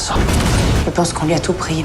garçon. Je pense qu'on lui a tout pris.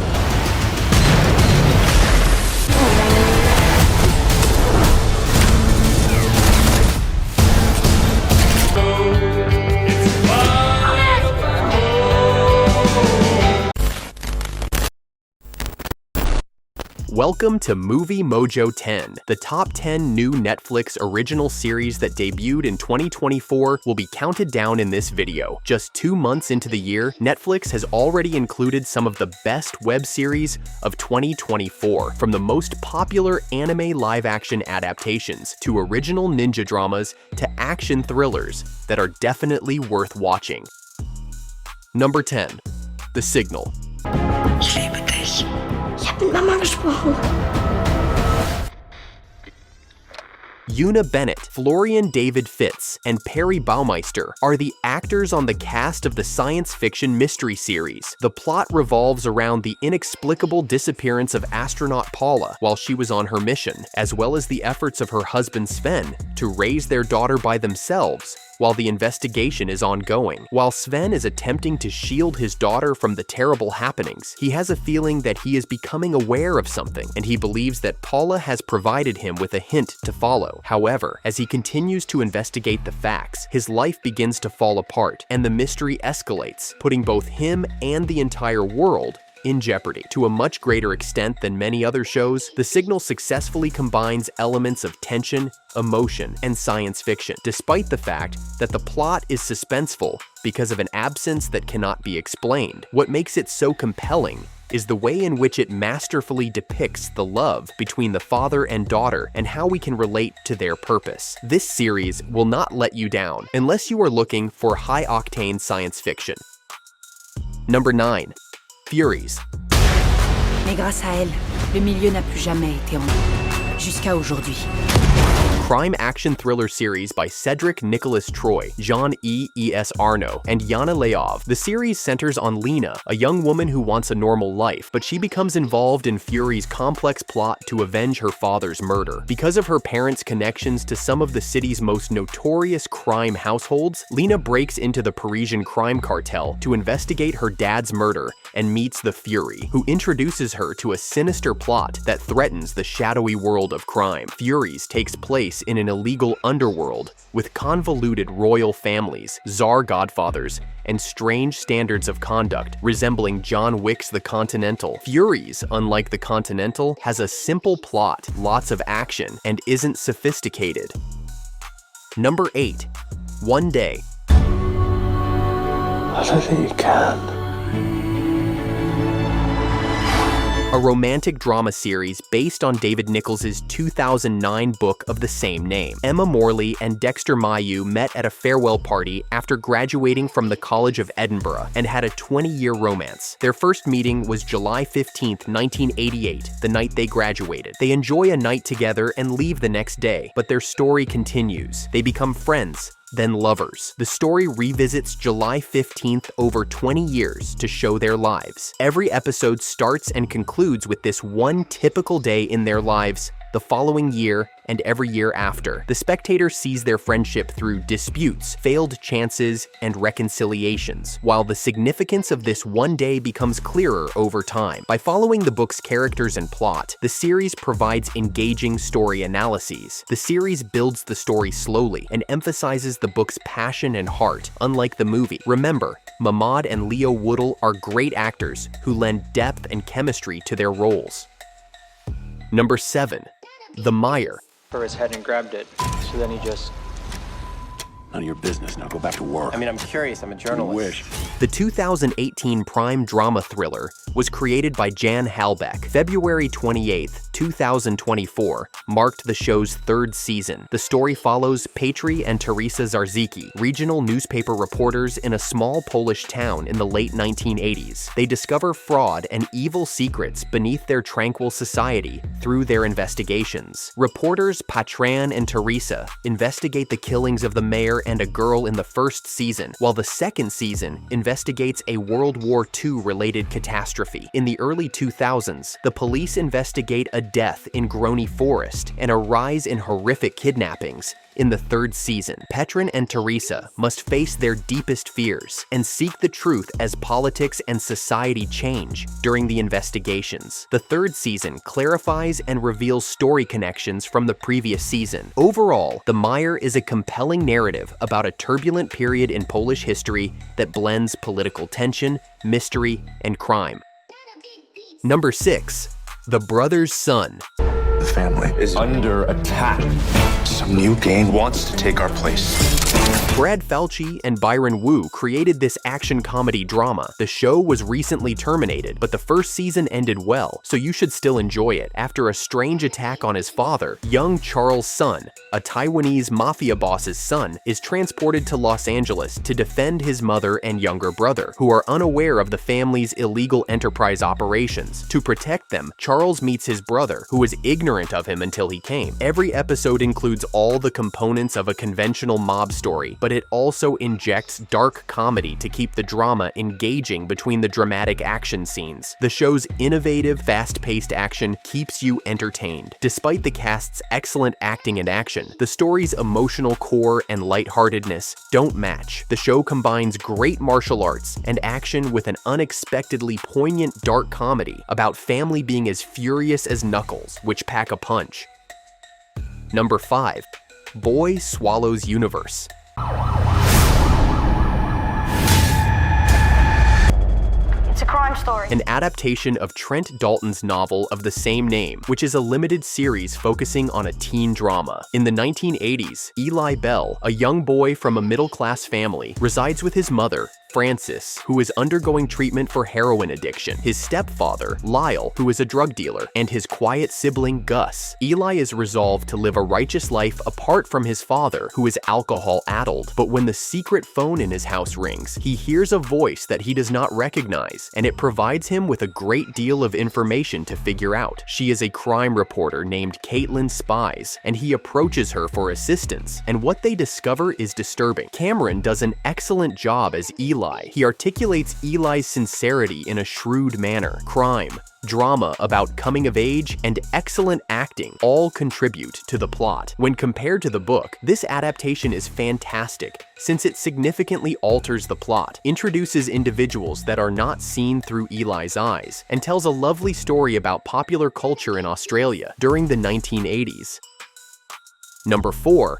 Welcome to Movie Mojo 10. The top 10 new Netflix original series that debuted in 2024 will be counted down in this video. Just 2 months into the year, Netflix has already included some of the best web series of 2024, from the most popular anime live-action adaptations to original ninja dramas to action thrillers that are definitely worth watching. Number 10. The Signal. Ich liebe dich. Ich hab mit Mama gesprochen. Una Bennett, Florian David Fitz, and Perry Baumeister are the actors on the cast of the science fiction mystery series. The plot revolves around the inexplicable disappearance of astronaut Paula while she was on her mission, as well as the efforts of her husband Sven to raise their daughter by themselves while the investigation is ongoing. While Sven is attempting to shield his daughter from the terrible happenings, he has a feeling that he is becoming aware of something, and he believes that Paula has provided him with a hint to follow. However, as he continues to investigate the facts, his life begins to fall apart, and the mystery escalates, putting both him and the entire world in jeopardy. To a much greater extent than many other shows, The Signal successfully combines elements of tension, emotion, and science fiction, despite the fact that the plot is suspenseful because of an absence that cannot be explained. What makes it so compelling is the way in which it masterfully depicts the love between the father and daughter and how we can relate to their purpose. This series will not let you down unless you are looking for high-octane science fiction. Number 9. Furies. Mais grâce à elle, le milieu n'a plus jamais été en vie. Jusqu'à aujourd'hui. Crime action thriller series by Cedric Nicholas Troy, Jean E.S. Arno, and Yana Leov. The series centers on Lena, a young woman who wants a normal life, but she becomes involved in Fury's complex plot to avenge her father's murder. Because of her parents' connections to some of the city's most notorious crime households, Lena breaks into the Parisian crime cartel to investigate her dad's murder and meets the Fury, who introduces her to a sinister plot that threatens the shadowy world of crime. Furies takes place in an illegal underworld with convoluted royal families, czar godfathers, and strange standards of conduct resembling John Wick's The Continental. Furies, unlike The Continental, has a simple plot, lots of action, and isn't sophisticated. Number 8. One Day. I don't think you can. A romantic drama series based on David Nichols's 2009 book of the same name. Emma Morley and Dexter Mayu met at a farewell party after graduating from the College of Edinburgh and had a 20-year romance. Their first meeting was July 15, 1988, the night they graduated. They enjoy a night together and leave the next day, but their story continues. They become friends, then lovers. The story revisits July 15th over 20 years to show their lives. Every episode starts and concludes with this one typical day in their lives, the following year, and every year after. The spectator sees their friendship through disputes, failed chances, and reconciliations, while the significance of this one day becomes clearer over time. By following the book's characters and plot, the series provides engaging story analyses. The series builds the story slowly and emphasizes the book's passion and heart, unlike the movie. Remember, Mahmoud and Leo Woodall are great actors who lend depth and chemistry to their roles. Number 7. The Mire. For his head and grabbed it. So then he just... None of your business. Now go back to work. I mean, I'm curious. I'm a journalist. You wish. The 2018 Prime drama thriller was created by Jan Halbeck. February 28, 2024 marked the show's 3rd season. The story follows Petri and Teresa Zarzicki, regional newspaper reporters in a small Polish town in the late 1980s. They discover fraud and evil secrets beneath their tranquil society through their investigations. Reporters Patran and Teresa investigate the killings of the mayor and a girl in the 1st season, while the 2nd season investigates a World War II related catastrophe. In the early 2000s, the police investigate a death in Grony Forest and a rise in horrific kidnappings. In the third season, Petrin and Teresa must face their deepest fears and seek the truth as politics and society change during the investigations. The third season clarifies and reveals story connections from the previous season. Overall, The Mire is a compelling narrative about a turbulent period in Polish history that blends political tension, mystery, and crime. Number 6. The Brother's Son. The family is under attack. Some new gang wants to take our place. Brad Falchi and Byron Wu created this action comedy drama. The show was recently terminated, but the first season ended well, so you should still enjoy it. After a strange attack on his father, young Charles' son, a Taiwanese mafia boss's son, is transported to Los Angeles to defend his mother and younger brother, who are unaware of the family's illegal enterprise operations. To protect them, Charles meets his brother, who is ignorant of him until he came. Every episode includes all the components of a conventional mob story, but it also injects dark comedy to keep the drama engaging between the dramatic action scenes. The show's innovative, fast-paced action keeps you entertained. Despite the cast's excellent acting and action, the story's emotional core and lightheartedness don't match. The show combines great martial arts and action with an unexpectedly poignant dark comedy about family being as furious as Knuckles, which pack a punch. Number 5. Boy Swallows Universe. It's a crime story. An adaptation of Trent Dalton's novel of the same name, which is a limited series focusing on a teen drama. In the 1980s, Eli Bell, a young boy from a middle-class family, resides with his mother, Francis, who is undergoing treatment for heroin addiction, his stepfather, Lyle, who is a drug dealer, and his quiet sibling, Gus. Eli is resolved to live a righteous life apart from his father, who is alcohol-addled, but when the secret phone in his house rings, he hears a voice that he does not recognize, and it provides him with a great deal of information to figure out. She is a crime reporter named Caitlin Spies, and he approaches her for assistance, and what they discover is disturbing. Cameron does an excellent job as Eli. He articulates Eli's sincerity in a shrewd manner. Crime, drama about coming of age, and excellent acting all contribute to the plot. When compared to the book, this adaptation is fantastic since it significantly alters the plot, introduces individuals that are not seen through Eli's eyes, and tells a lovely story about popular culture in Australia during the 1980s. Number 4.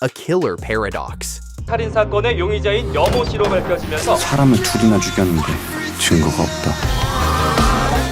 A Killer Paradox. 살인 사건의 용의자인 여모 씨로 밝혀지면서 사람을 둘이나 죽였는데 증거가 없다.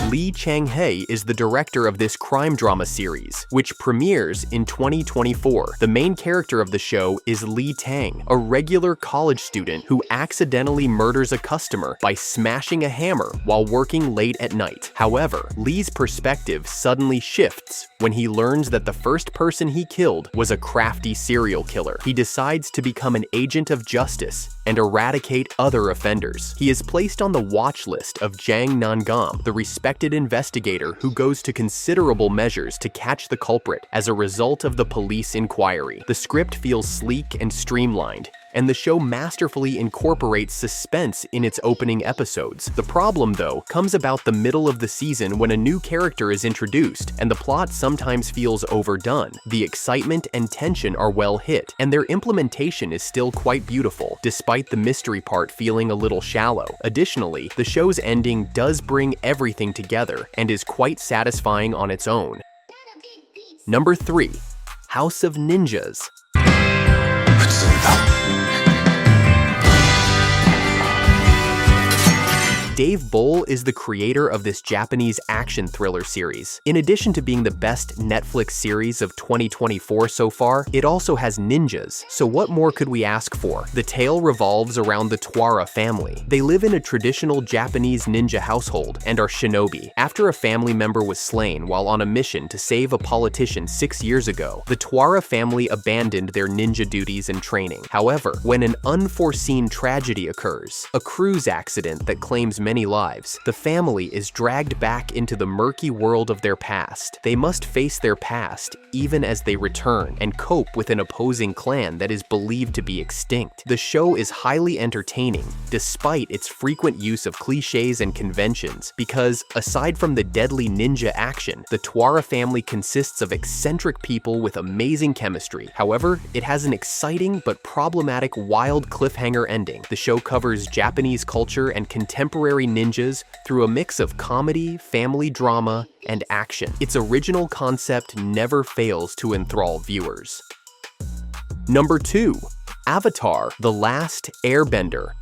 Lee Chang-hae is the director of this crime drama series, which premieres in 2024. The main character of the show is Lee Tang, a regular college student who accidentally murders a customer by smashing a hammer while working late at night. However, Lee's perspective suddenly shifts when he learns that the first person he killed was a crafty serial killer. He decides to become an agent of justice and eradicate other offenders. He is placed on the watch list of Jang Nangam, the respected investigator who goes to considerable measures to catch the culprit as a result of the police inquiry. The script feels sleek and streamlined, and the show masterfully incorporates suspense in its opening episodes. The problem, though, comes about the middle of the season when a new character is introduced, and the plot sometimes feels overdone. The excitement and tension are well hit, and their implementation is still quite beautiful, despite the mystery part feeling a little shallow. Additionally, the show's ending does bring everything together, and is quite satisfying on its own. Number 3. House of Ninjas. Dave Bull is the creator of this Japanese action thriller series. In addition to being the best Netflix series of 2024 so far, it also has ninjas, so what more could we ask for? The tale revolves around the Twara family. They live in a traditional Japanese ninja household and are shinobi. After a family member was slain while on a mission to save a politician 6 years ago, the Twara family abandoned their ninja duties and training. However, when an unforeseen tragedy occurs, a cruise accident that claims many lives, the family is dragged back into the murky world of their past. They must face their past, even as they return, and cope with an opposing clan that is believed to be extinct. The show is highly entertaining, despite its frequent use of cliches and conventions, because, aside from the deadly ninja action, the Tuara family consists of eccentric people with amazing chemistry. However, it has an exciting but problematic wild cliffhanger ending. The show covers Japanese culture and contemporary ninjas through a mix of comedy, family drama, and action. Its original concept never fails to enthrall viewers. Number 2. Avatar: The Last Airbender.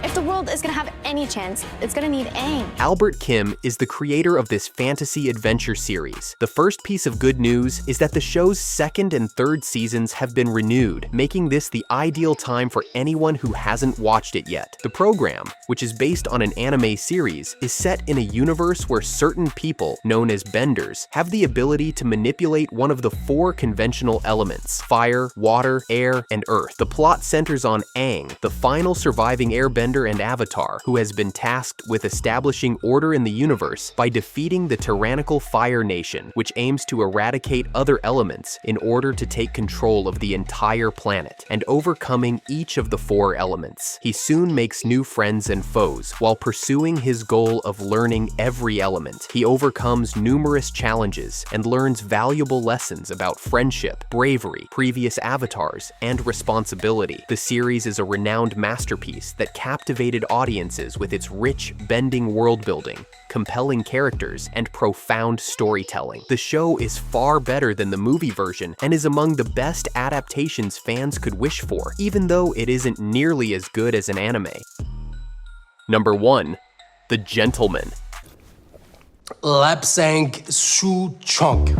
If the world is gonna have any chance, it's gonna need Aang. Albert Kim is the creator of this fantasy adventure series. The first piece of good news is that the show's second and third seasons have been renewed, making this the ideal time for anyone who hasn't watched it yet. The program, which is based on an anime series, is set in a universe where certain people, known as benders, have the ability to manipulate one of the 4 conventional elements: fire, water, air, and earth. The plot centers on Aang, the final surviving airbender and avatar, who has been tasked with establishing order in the universe by defeating the tyrannical Fire Nation, which aims to eradicate other elements in order to take control of the entire planet, and overcoming each of the 4 elements. He soon makes new friends and foes, while pursuing his goal of learning every element. He overcomes numerous challenges and learns valuable lessons about friendship, bravery, previous avatars, and responsibility. The series is a renowned masterpiece that captivated audiences with its rich, bending world-building, compelling characters, and profound storytelling. The show is far better than the movie version and is among the best adaptations fans could wish for, even though it isn't nearly as good as an anime. Number 1. The Gentleman. Lapsang Su Chunk.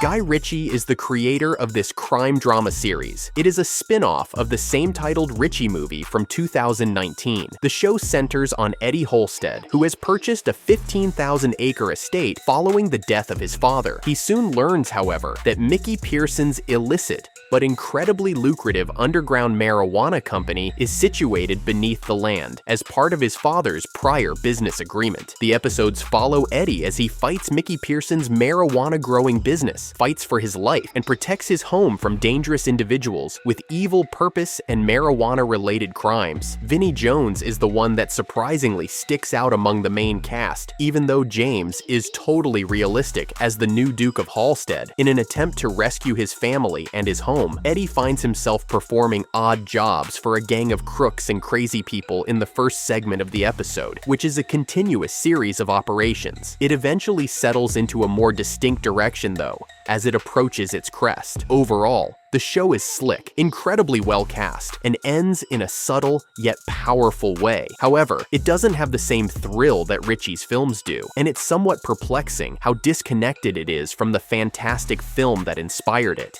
Guy Ritchie is the creator of this crime drama series. It is a spin-off of the same-titled Ritchie movie from 2019. The show centers on Eddie Holstead, who has purchased a 15,000-acre estate following the death of his father. He soon learns, however, that Mickey Pearson's illicit but incredibly lucrative underground marijuana company is situated beneath the land, as part of his father's prior business agreement. The episodes follow Eddie as he fights Mickey Pearson's marijuana-growing business, fights for his life, and protects his home from dangerous individuals with evil purpose and marijuana-related crimes. Vinnie Jones is the one that surprisingly sticks out among the main cast, even though James is totally realistic as the new Duke of Halstead. In an attempt to rescue his family and his home, Eddie finds himself performing odd jobs for a gang of crooks and crazy people in the first segment of the episode, which is a continuous series of operations. It eventually settles into a more distinct direction though, as it approaches its crest. Overall, the show is slick, incredibly well cast, and ends in a subtle yet powerful way. However, it doesn't have the same thrill that Ritchie's films do, and it's somewhat perplexing how disconnected it is from the fantastic film that inspired it.